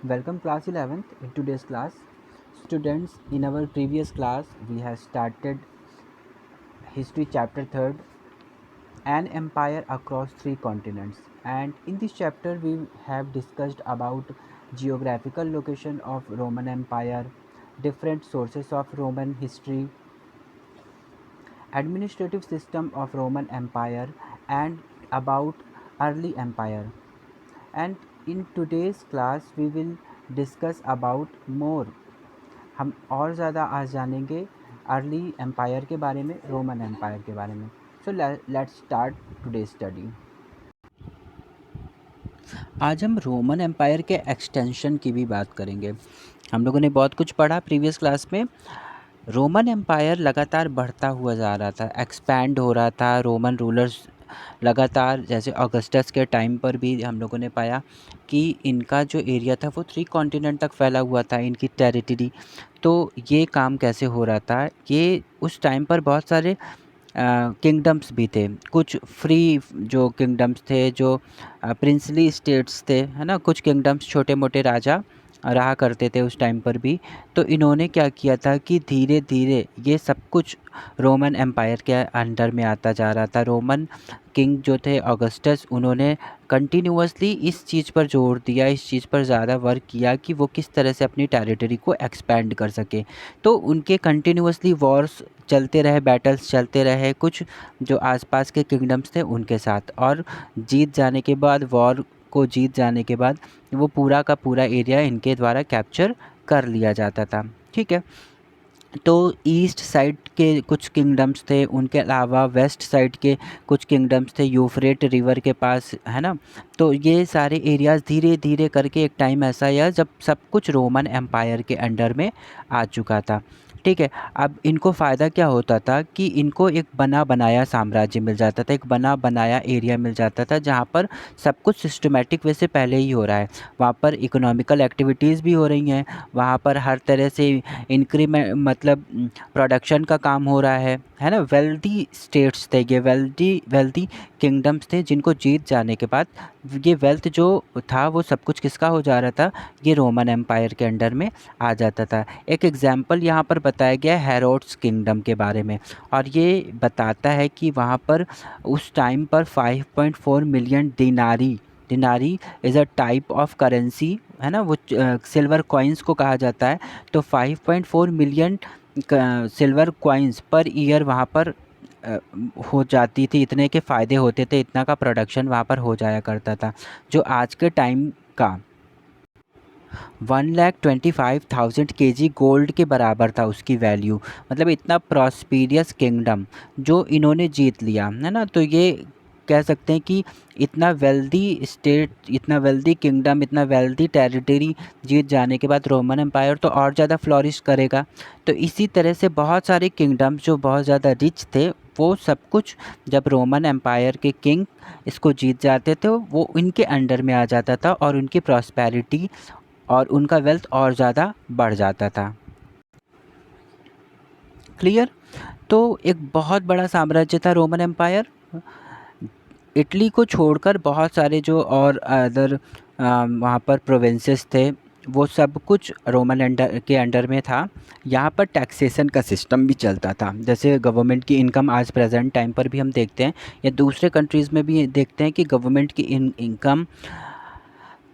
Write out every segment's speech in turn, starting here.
Welcome class 11th. In today's class, students, in our previous class we have started history chapter 3rd, an empire across three continents, and in this chapter we have discussed about geographical location of Roman Empire, different sources of Roman history, administrative system of Roman Empire, and about early empire. And in today's class we will discuss about more, हम और ज़्यादा आज जानेंगे early empire के बारे में, Roman empire के बारे में. So let's start today study. आज हम रोमन एम्पायर के एक्सटेंशन की भी बात करेंगे. हम लोगों ने बहुत कुछ पढ़ा प्रीवियस क्लास में. रोमन एम्पायर लगातार बढ़ता हुआ जा रहा था, एक्सपैंड हो रहा था. रोमन रूलर्स लगातार, जैसे ऑगस्टस के टाइम पर भी हम लोगों ने पाया कि इनका जो एरिया था वो 3 कॉन्टिनेंट तक फैला हुआ था, इनकी टेरिटरी. तो ये काम कैसे हो रहा था, ये उस टाइम पर बहुत सारे किंगडम्स भी थे. कुछ फ्री जो किंगडम्स थे, जो प्रिंसली स्टेट्स थे, है ना. कुछ किंगडम्स छोटे मोटे राजा रहा करते थे उस टाइम पर भी. तो इन्होंने क्या किया था कि धीरे धीरे ये सब कुछ रोमन एम्पायर के अंडर में आता जा रहा था. रोमन किंग जो थे ऑगस्टस, उन्होंने कंटिन्यूअसली इस चीज़ पर जोर दिया, इस चीज़ पर ज़्यादा वर्क किया कि वो किस तरह से अपनी टेरिटरी को एक्सपेंड कर सके. तो उनके कंटिन्यूअसली वॉर्स चलते रहे, बैटल्स चलते रहे कुछ जो आसपास के किंगडम्स थे उनके साथ, और जीत जाने के बाद, वॉर को जीत जाने के बाद, वो पूरा का पूरा एरिया इनके द्वारा कैप्चर कर लिया जाता था. ठीक है. तो ईस्ट साइड के कुछ किंगडम्स थे, उनके अलावा वेस्ट साइड के कुछ किंगडम्स थे यूफ्रेट रिवर के पास, है ना. तो ये सारे एरियाज़ धीरे धीरे करके एक टाइम ऐसा आया जब सब कुछ रोमन एम्पायर के अंडर में आ चुका था. ठीक है. अब इनको फ़ायदा क्या होता था कि इनको एक बना बनाया साम्राज्य मिल जाता था, एक बना बनाया एरिया मिल जाता था जहाँ पर सब कुछ सिस्टमेटिक वे से पहले ही हो रहा है. वहाँ पर इकोनॉमिकल एक्टिविटीज़ भी हो रही हैं, वहाँ पर हर तरह से इंक्रीमेंट, मतलब प्रोडक्शन का काम हो रहा है ना. वेल्दी स्टेट्स थे ये, वेल्दी किंगडम्स थे, जिनको जीत जाने के बाद ये वेल्थ जो था वो सब कुछ किसका हो जा रहा था, ये रोमन एम्पायर के अंडर में आ जाता था. एक एग्जाम्पल यहाँ पर बताया गया है हेरोड्स किंगडम के बारे में, और ये बताता है कि वहाँ पर उस टाइम पर 5.4 मिलियन दिनारी is a type of currency, है ना. वो सिल्वर कॉइन्स को कहा जाता है. तो 5.4 million silver coins per year वहाँ पर हो जाती थी. इतने के फ़ायदे होते थे, इतना का प्रोडक्शन वहाँ पर हो जाया करता था, जो आज के टाइम का 1,25,000 केजी गोल्ड के बराबर था उसकी वैल्यू. मतलब इतना प्रॉस्पीरियस किंगडम जो इन्होंने जीत लिया, है ना. तो ये कह सकते हैं कि इतना वेल्दी स्टेट, इतना वेल्दी किंगडम, इतना वेल्दी टेरिटरी जीत जाने के बाद रोमन एम्पायर तो और ज़्यादा फ्लॉरिश करेगा. तो इसी तरह से बहुत सारे किंगडम्स जो बहुत ज़्यादा रिच थे, वो सब कुछ जब रोमन एम्पायर के किंग इसको जीत जाते थे वो इनके अंडर में आ जाता था, और उनकी प्रॉस्पेरिटी और उनका वेल्थ और ज़्यादा बढ़ जाता था. क्लियर. तो एक बहुत बड़ा साम्राज्य था रोमन एम्पायर. इटली को छोड़कर बहुत सारे जो और अदर वहाँ पर प्रोविंसेस थे, वो सब कुछ रोमन अंडर के अंडर में था. यहाँ पर टैक्सेशन का सिस्टम भी चलता था. जैसे गवर्नमेंट की इनकम आज प्रेजेंट टाइम पर भी हम देखते हैं, या दूसरे कंट्रीज़ में भी देखते हैं कि गवर्नमेंट की इनकम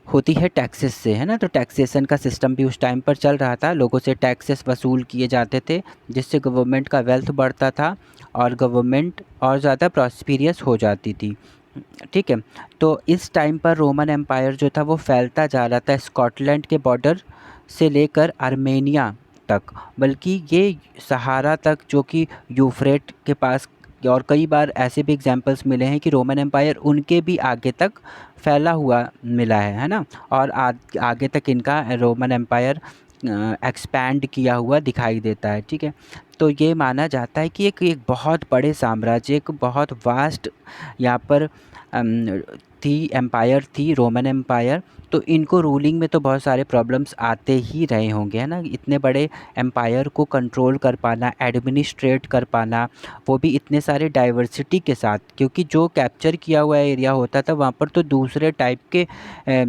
होती है टैक्सेस से, है ना. तो टैक्सेशन का सिस्टम भी उस टाइम पर चल रहा था. लोगों से टैक्सेस वसूल किए जाते थे, जिससे गवर्नमेंट का वेल्थ बढ़ता था और गवर्नमेंट और ज़्यादा प्रॉस्पीरियस हो जाती थी. ठीक है. तो इस टाइम पर रोमन एम्पायर जो था वो फैलता जा रहा था, स्कॉटलैंड के बॉर्डर से लेकर आर्मेनिया तक, बल्कि ये सहारा तक, जो कि यूफ्रेट के पास. और कई बार ऐसे भी एग्जांपल्स मिले हैं कि रोमन एम्पायर उनके भी आगे तक फैला हुआ मिला है ना. और आगे तक इनका रोमन एम्पायर एक्सपैंड किया हुआ दिखाई देता है. ठीक है. तो ये माना जाता है कि एक एक बहुत बड़े साम्राज्य, एक बहुत वास्ट यहाँ पर थी, एम्पायर थी, रोमन एम्पायर। तो इनको रूलिंग में तो बहुत सारे प्रॉब्लम्स आते ही रहे होंगे, है ना। इतने बड़े एम्पायर को कंट्रोल कर पाना, एडमिनिस्ट्रेट कर पाना, वो भी इतने सारे डाइवर्सिटी के साथ, क्योंकि जो कैप्चर किया हुआ एरिया होता था वहाँ पर तो दूसरे टाइप के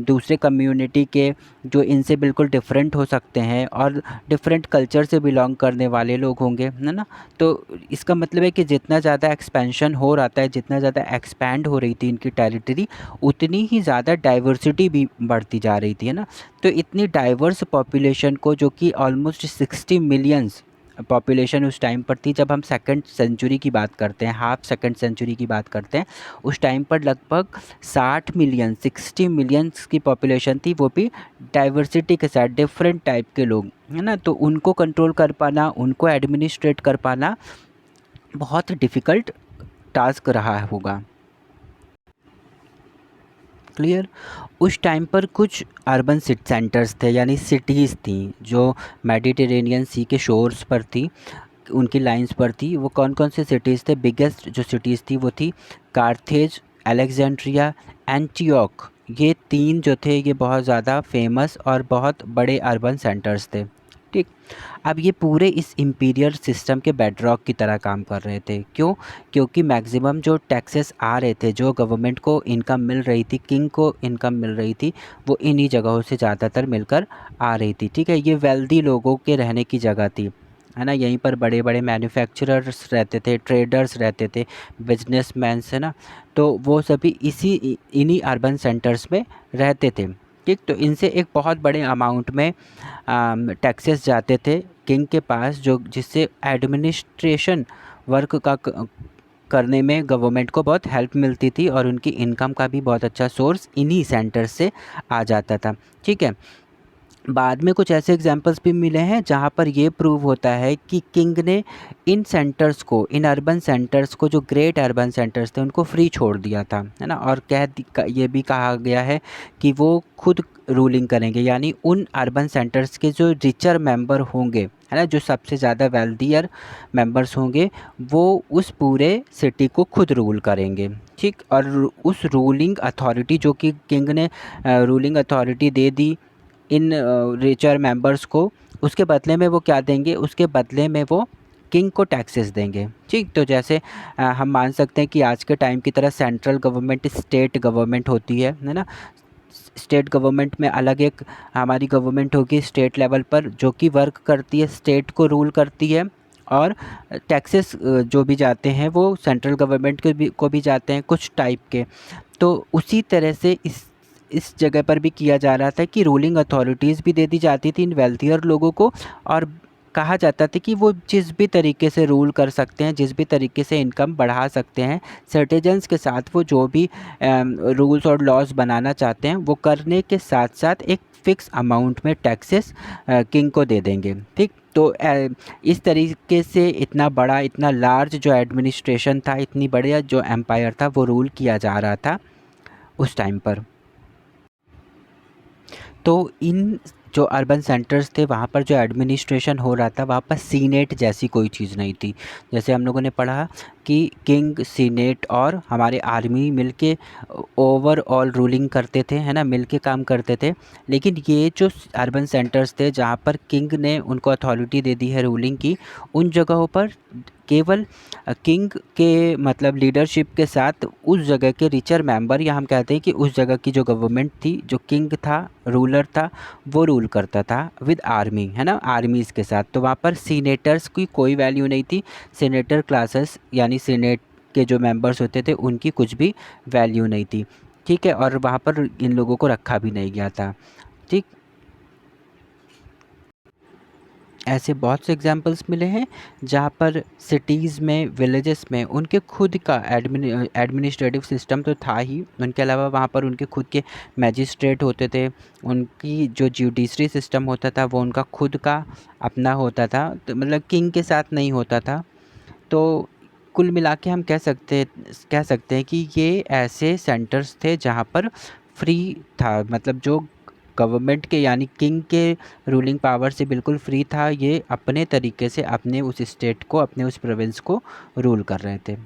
दूसरे कम्युनिटी के जो इनसे बिल्कुल डिफरेंट हो सकते हैं और डिफरेंट कल्चर से बिलोंग करने वाले लोग होंगे, है ना। तो इसका मतलब है कि जितना ज़्यादा एक्सपेंशन हो रहा था, जितना ज़्यादा एक्सपैंड हो रही थी इनकी टेरिटरी, उतनी ही ज़्यादा डाइवर्सिटी भी बढ़ती जा रही थी, है ना। तो इतनी डाइवर्स पॉपुलेशन को, जो कि ऑलमोस्ट 60 मिलियंस पॉपुलेशन उस टाइम पर थी, जब हम सेकंड सेंचुरी की बात करते हैं, हाफ सेकंड सेंचुरी की बात करते हैं, उस टाइम पर लगभग 60 मिलियन 60 मिलियंस की पॉपुलेशन थी, वो भी डाइवर्सिटी के साथ, डिफरेंट टाइप के लोग, है ना। तो उनको कंट्रोल कर पाना, उनको एडमिनिस्ट्रेट कर पाना बहुत डिफ़िकल्ट टास्क रहा होगा। क्लियर। उस टाइम पर कुछ अर्बन सेंटर्स थे, यानी सिटीज़ थी, जो मेडिटेरेनियन सी के शोर्स पर थी, उनकी लाइंस पर थी। वो कौन कौन से सिटीज़ थे? बिगेस्ट जो सिटीज़ थी वो थी कार्थेज, अलेक्जेंड्रिया, एंटियोक। ये 3 जो थे ये बहुत ज़्यादा फेमस और बहुत बड़े अर्बन सेंटर्स थे। ठीक। अब ये पूरे इस इम्पीरियल सिस्टम के बेडरॉक की तरह काम कर रहे थे। क्यों? क्योंकि मैक्सिमम जो टैक्सेस आ रहे थे, जो गवर्नमेंट को इनकम मिल रही थी, किंग को इनकम मिल रही थी, वो इन्हीं जगहों से ज़्यादातर मिलकर आ रही थी। ठीक है, ये वेल्दी लोगों के रहने की जगह थी, है ना। यहीं पर बड़े बड़े मैन्युफैक्चरर्स रहते थे, ट्रेडर्स रहते थे, बिजनेसमैन्स, है ना। तो वो सभी इन्हीं अर्बन सेंटर्स में रहते थे। ठीक। तो इनसे एक बहुत बड़े अमाउंट में टैक्सेस जाते थे किंग के पास, जो जिससे एडमिनिस्ट्रेशन वर्क का करने में गवर्नमेंट को बहुत हेल्प मिलती थी, और उनकी इनकम का भी बहुत अच्छा सोर्स इन्हीं सेंटर्स से आ जाता था। ठीक है। बाद में कुछ ऐसे एग्जाम्पल्स भी मिले हैं जहाँ पर ये प्रूव होता है कि किंग ने इन सेंटर्स को, इन अर्बन सेंटर्स को, जो ग्रेट अर्बन सेंटर्स थे, उनको फ्री छोड़ दिया था, है ना। और ये भी कहा गया है कि वो खुद रूलिंग करेंगे, यानी उन अर्बन सेंटर्स के जो रिचर मेंबर होंगे, है ना, जो सबसे ज़्यादा वेल्दियर मेंबर्स होंगे, वो उस पूरे सिटी को खुद रूल करेंगे। ठीक। और उस रूलिंग अथॉरिटी, जो कि किंग ने रूलिंग अथॉरिटी दे दी इन रिचर मेंबर्स को, उसके बदले में वो क्या देंगे? उसके बदले में वो किंग को टैक्सेस देंगे। ठीक। तो जैसे हम मान सकते हैं कि आज के टाइम की तरह सेंट्रल गवर्नमेंट स्टेट गवर्नमेंट होती है ना। स्टेट गवर्नमेंट में अलग एक हमारी गवर्नमेंट होगी स्टेट लेवल पर, जो कि वर्क करती है, स्टेट को रूल करती है, और टैक्सेस जो भी जाते हैं वो सेंट्रल गवर्नमेंट को भी जाते हैं कुछ टाइप के। तो उसी तरह से इस जगह पर भी किया जा रहा था कि रूलिंग अथॉरिटीज़ भी दे दी जाती थी इन वेल्थियर लोगों को, और कहा जाता था कि वो जिस भी तरीके से रूल कर सकते हैं, जिस भी तरीके से इनकम बढ़ा सकते हैं, सिटीजन्स के साथ वो जो भी रूल्स और लॉज बनाना चाहते हैं, वो करने के साथ साथ एक फ़िक्स अमाउंट में टैक्सेस किंग को दे देंगे। ठीक। तो इस तरीके से इतना बड़ा, इतना लार्ज जो एडमिनिस्ट्रेशन था, इतनी बढ़िया जो एम्पायर था, वो रूल किया जा रहा था उस टाइम पर। तो इन जो अर्बन सेंटर्स थे, वहाँ पर जो एडमिनिस्ट्रेशन हो रहा था, वहाँ पर सीनेट जैसी कोई चीज़ नहीं थी। जैसे हम लोगों ने पढ़ा कि किंग, सीनेट और हमारे आर्मी मिलके ओवरऑल रूलिंग करते थे, है ना, मिलके काम करते थे। लेकिन ये जो अर्बन सेंटर्स थे, जहाँ पर किंग ने उनको अथॉरिटी दे दी है रूलिंग की, उन जगहों पर केवल किंग के मतलब लीडरशिप के साथ उस जगह के रिचर मेंबर, या हम कहते हैं कि उस जगह की जो गवर्नमेंट थी, जो किंग था, रूलर था, वो रूल करता था विद आर्मी, है ना, आर्मीज़ के साथ। तो वहाँ पर सीनेटर्स की कोई वैल्यू नहीं थी। सीनेटर क्लासेस यानी सीनेट के जो मेंबर्स होते थे, उनकी कुछ भी वैल्यू नहीं थी। ठीक है। और वहाँ पर इन लोगों को रखा भी नहीं गया था। ठीक। ऐसे बहुत से एग्जांपल्स मिले हैं जहाँ पर सिटीज़ में, विलेजेस में उनके खुद का एडमिनिस्ट्रेटिव सिस्टम तो था ही, उनके अलावा वहाँ पर उनके खुद के मैजिस्ट्रेट होते थे, उनकी जो जुडिशरी सिस्टम होता था वो उनका खुद का अपना होता था, तो मतलब किंग के साथ नहीं होता था। तो कुल मिला के हम कह सकते हैं कि ये ऐसे सेंटर्स थे जहाँ पर फ्री था, मतलब जो गवर्नमेंट के यानी किंग के रूलिंग पावर से बिल्कुल फ्री था। ये अपने तरीके से अपने उस स्टेट को, अपने उस प्रोविंस को रूल कर रहे थे।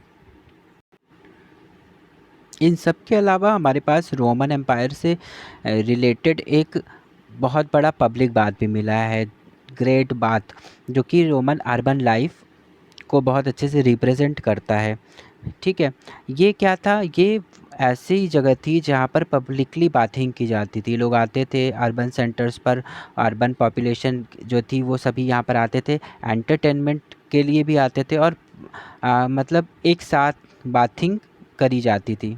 इन सब के अलावा हमारे पास रोमन एम्पायर से रिलेटेड एक बहुत बड़ा पब्लिक बात भी मिला है, ग्रेट बात, जो कि रोमन अर्बन लाइफ को बहुत अच्छे से रिप्रेजेंट करता है। ठीक है, ये क्या था, ये ऐसी जगह थी जहाँ पर पब्लिकली बातें की जाती थी। लोग आते थे अर्बन सेंटर्स पर, अर्बन पॉपुलेशन जो थी वो सभी यहाँ पर आते थे, एंटरटेनमेंट के लिए भी आते थे, और मतलब एक साथ बाथिंग करी जाती थी।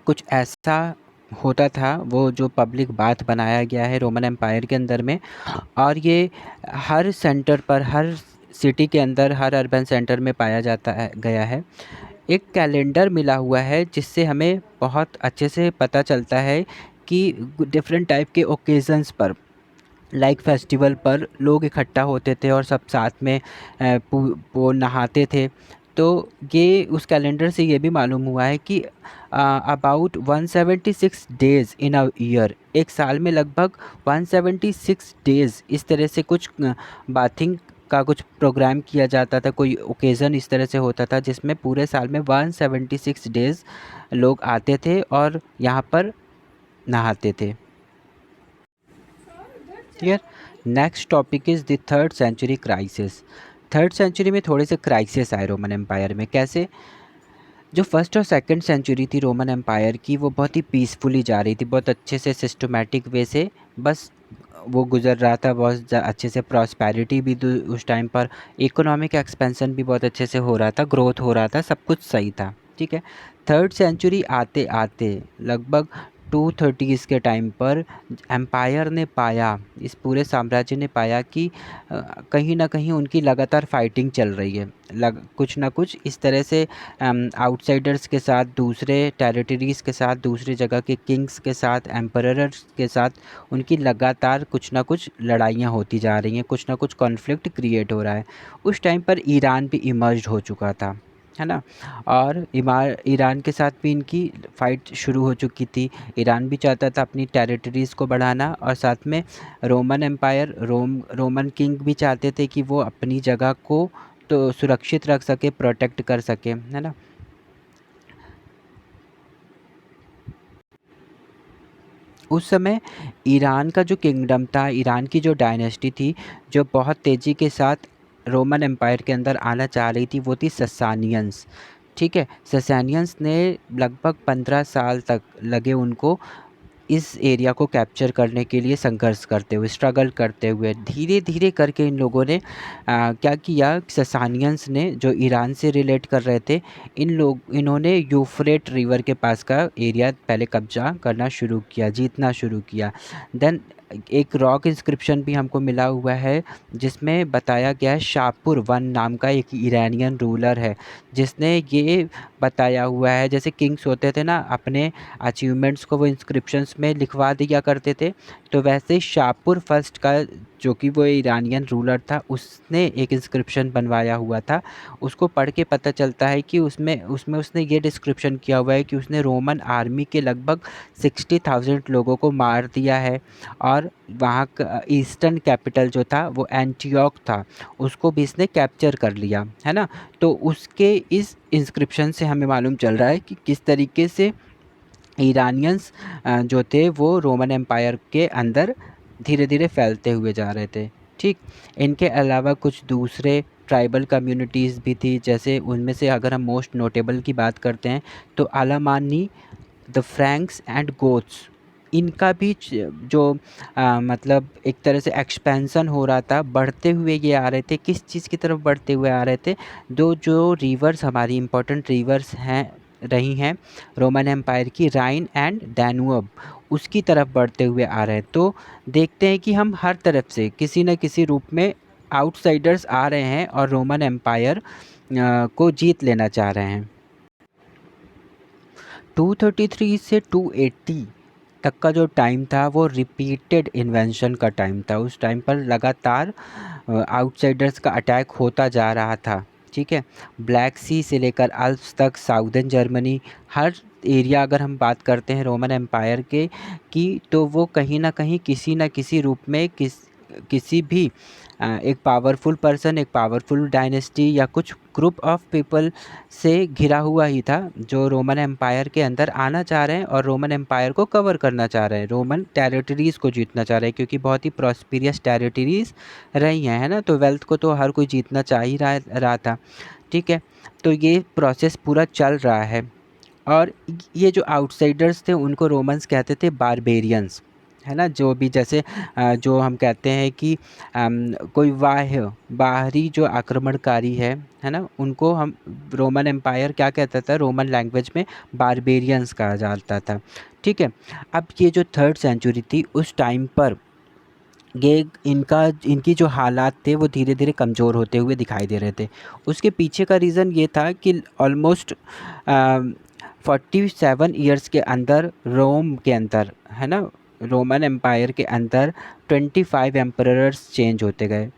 कुछ ऐसा होता था वो जो पब्लिक बात बनाया गया है रोमन एम्पायर के अंदर में, और ये हर सेंटर पर, हर सिटी के अंदर, हर अर्बन सेंटर में पाया जाता है गया है। एक कैलेंडर मिला हुआ है जिससे हमें बहुत अच्छे से पता चलता है कि डिफरेंट टाइप के ओकेज़न्स पर, लाइक फेस्टिवल पर लोग इकट्ठा होते थे और सब साथ में वो नहाते थे। तो ये उस कैलेंडर से ये भी मालूम हुआ है कि about 176 days in a year, एक साल में लगभग 176 डेज़ इस तरह से कुछ बाथिंग का कुछ प्रोग्राम किया जाता था, कोई ओकेज़न इस तरह से होता था जिसमें पूरे साल में 176 डेज़ लोग आते थे और यहाँ पर नहाते थे। Clear. Next topic is the third century crisis. Third century में थोड़े से क्राइसिस आए रोमन एम्पायर में। कैसे? जो फर्स्ट और सेकंड सेंचुरी थी रोमन एम्पायर की, वो बहुत ही पीसफुली जा रही थी, बहुत अच्छे से सिस्टमेटिक वे से बस वो गुजर रहा था, बहुत अच्छे से प्रॉस्पेरिटी भी उस टाइम पर, इकोनॉमिक एक्सपेंशन भी बहुत अच्छे से हो रहा था, ग्रोथ हो रहा था, सब कुछ सही था। ठीक है। थर्ड सेंचुरी आते आते लगभग 230s के टाइम पर एम्पायर ने पाया, इस पूरे साम्राज्य ने पाया कि कहीं ना कहीं उनकी लगातार फाइटिंग चल रही है, कुछ ना कुछ इस तरह से आउटसाइडर्स के साथ, दूसरे टेरिटरीज़ के साथ, दूसरी जगह के किंग्स के साथ, एम्परर्स के साथ उनकी लगातार कुछ ना कुछ लड़ाइयाँ होती जा रही हैं, कुछ ना कुछ कॉन्फ्लिक्ट क्रिएट हो रहा है। उस टाइम पर ईरान भी इमर्ज हो चुका था, है ना, और ईरान के साथ भी इनकी फ़ाइट शुरू हो चुकी थी। ईरान भी चाहता था अपनी टेरिटरीज़ को बढ़ाना, और साथ में रोमन एम्पायर, रोमन किंग भी चाहते थे कि वो अपनी जगह को तो सुरक्षित रख सके, प्रोटेक्ट कर सके, है ना। उस समय ईरान का जो किंगडम था, ईरान की जो डायनेस्टी थी, जो बहुत तेज़ी के साथ रोमन एम्पायर के अंदर आना चाह रही थी, वो थी ससानियंस। ठीक है, ससानियंस ने लगभग 15 साल तक लगे उनको इस एरिया को कैप्चर करने के लिए, संघर्ष करते हुए, स्ट्रगल करते हुए, धीरे धीरे करके इन लोगों ने क्या किया, ससानियंस ने जो ईरान से रिलेट कर रहे थे, इन्होंने यूफ्रेट रिवर के पास का एरिया पहले कब्जा करना शुरू किया, जीतना शुरू किया। देन एक रॉक इंस्क्रिप्शन भी हमको मिला हुआ है जिसमें बताया गया है, शाहपुर वन नाम का एक ईरानियन रूलर है जिसने ये बताया हुआ है, जैसे किंग्स होते थे ना, अपने अचीवमेंट्स को वो इंस्क्रिप्शंस में लिखवा दिया करते थे, तो वैसे शाहपुर फर्स्ट का, जो कि वो ईरानियन रूलर था, उसने एक इंस्क्रिप्शन बनवाया हुआ था। उसको पढ़ के पता चलता है कि उसमें उसमें उसने ये डिस्क्रिप्शन किया हुआ है कि उसने रोमन आर्मी के लगभग 60,000 लोगों को मार दिया है, और वहाँ का ईस्टर्न कैपिटल जो था वो एंटियोक था, उसको भी इसने कैप्चर कर लिया, है ना। तो उसके इस इंस्क्रिप्शन से हमें मालूम चल रहा है कि किस तरीके से ईरानियंस जो थे वो रोमन एम्पायर के अंदर धीरे धीरे फैलते हुए जा रहे थे। ठीक। इनके अलावा कुछ दूसरे ट्राइबल कम्युनिटीज़ भी थी, जैसे उनमें से अगर हम मोस्ट नोटेबल की बात करते हैं तो अलामानी, द फ्रैंक्स एंड गोथ्स, इनका भी जो मतलब एक तरह से एक्सपेंसन हो रहा था, बढ़ते हुए ये आ रहे थे। किस चीज़ की तरफ बढ़ते हुए आ रहे थे? जो रिवर्स हमारी इम्पोर्टेंट रिवर्स हैं, रही हैं रोमन एम्पायर की, राइन एंड डैन्यूब, उसकी तरफ बढ़ते हुए आ रहे हैं। तो देखते हैं कि हम हर तरफ से किसी न किसी रूप में आउटसाइडर्स आ रहे हैं और रोमन एम्पायर को जीत लेना चाह रहे हैं। 233 से 280 तक का जो टाइम था वो रिपीटेड इन्वेंशन का टाइम था। उस टाइम पर लगातार आउटसाइडर्स का अटैक होता जा रहा था। ठीक है। ब्लैक सी से लेकर अल्प्स तक साउदर्न जर्मनी, हर एरिया अगर हम बात करते हैं रोमन एम्पायर के की, तो वो कहीं ना कहीं किसी न किसी रूप में किसी भी एक पावरफुल पर्सन, एक पावरफुल डायनेस्टी या कुछ ग्रुप ऑफ पीपल से घिरा हुआ ही था, जो रोमन एम्पायर के अंदर आना चाह रहे हैं और रोमन एम्पायर को कवर करना चाह रहे हैं, रोमन टेरिटरीज़ को जीतना चाह रहे हैं, क्योंकि बहुत ही प्रॉस्पिरियस टेरिटरीज़ रही हैं, है ना। तो वेल्थ को तो हर कोई जीतना चाह ही रहा था, ठीक है। तो ये प्रोसेस पूरा चल रहा है। और ये जो आउटसाइडर्स थे उनको रोमन्स कहते थे बारबेरियंस, है ना। जो भी जैसे जो हम कहते हैं कि कोई बाहरी जो आक्रमणकारी है ना, उनको हम रोमन एम्पायर क्या कहता था, रोमन लैंग्वेज में बारबेरियंस कहा जाता था, ठीक है। अब ये जो 3rd सेंचुरी थी उस टाइम पर ये इनकी जो हालात थे वो धीरे धीरे कमज़ोर होते हुए दिखाई दे रहे थे। उसके पीछे का रीज़न ये था कि ऑलमोस्ट 47 ईयर्स के अंदर रोम के अंदर, है ना, रोमन एम्पायर के अंदर 25 एम्परर्स चेंज होते गए।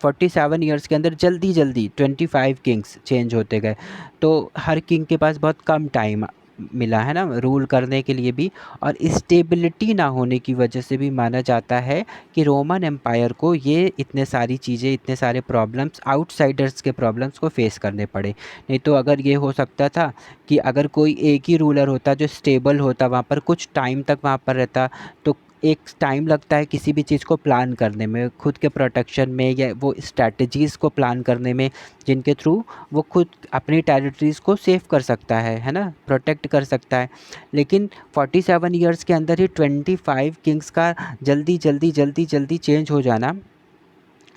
47 ईयर्स के अंदर जल्दी जल्दी 25 किंग्स चेंज होते गए। तो हर किंग के पास बहुत कम टाइम मिला, है ना, रूल करने के लिए भी। और स्टेबिलिटी ना होने की वजह से भी माना जाता है कि रोमन एम्पायर को ये इतने सारी चीज़ें, इतने सारे प्रॉब्लम्स, आउटसाइडर्स के प्रॉब्लम्स को फेस करने पड़े। नहीं तो अगर ये हो सकता था कि अगर कोई एक ही रूलर होता जो स्टेबल होता, वहाँ पर कुछ टाइम तक वहाँ पर रहता, तो एक टाइम लगता है किसी भी चीज़ को प्लान करने में, खुद के प्रोटेक्शन में, या वो स्ट्रैटेजीज़ को प्लान करने में जिनके थ्रू वो खुद अपनी टेरिटरीज़ को सेव कर सकता है ना, प्रोटेक्ट कर सकता है। लेकिन 47 ईयर्स के अंदर ही 25 किंग्स का जल्दी जल्दी जल्दी जल्दी चेंज हो जाना,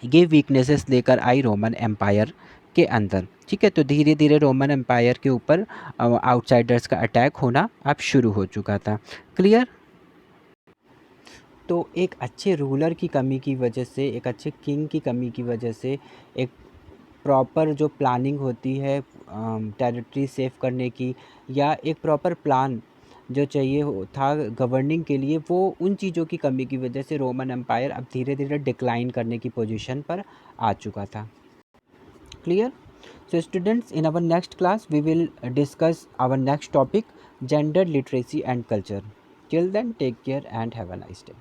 ये वीकनेसेस लेकर आई रोमन एम्पायर के अंदर, ठीक है। तो धीरे धीरे रोमन एम्पायर के ऊपर आउटसाइडर्स का अटैक होना अब शुरू हो चुका था। क्लियर। तो एक अच्छे रूलर की कमी की वजह से, एक अच्छे किंग की कमी की वजह से, एक प्रॉपर जो प्लानिंग होती है टेरिटरी सेव करने की, या एक प्रॉपर प्लान जो चाहिए था गवर्निंग के लिए, वो उन चीज़ों की कमी की वजह से रोमन एम्पायर अब धीरे धीरे डिक्लाइन करने की पोजीशन पर आ चुका था। Clear. So students, in our next class we will discuss our next topic, gender literacy and culture. Till then take care and have a nice day.